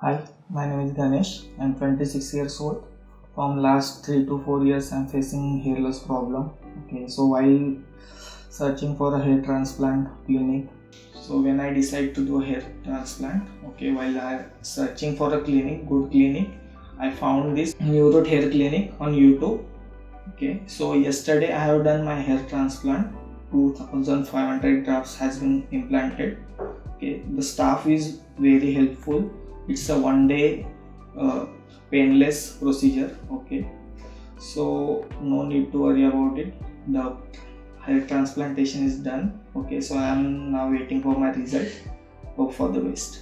Hi, my name is Ganesh. I'm 26 years old. From last 3 to 4 years, I'm facing hair loss problem. Okay, so while searching for a hair transplant clinic, so when I decide to do a hair transplant, okay, while I searching for a clinic, good clinic, I found this New Road Hair Clinic on YouTube. Okay, so yesterday I have done my hair transplant. 2500 grafts has been implanted. Okay, the staff is very helpful. It's a one day painless procedure. Okay, so no need to worry about it. The hair transplantation is done. Okay, so I am now waiting for my result. Hope for the best.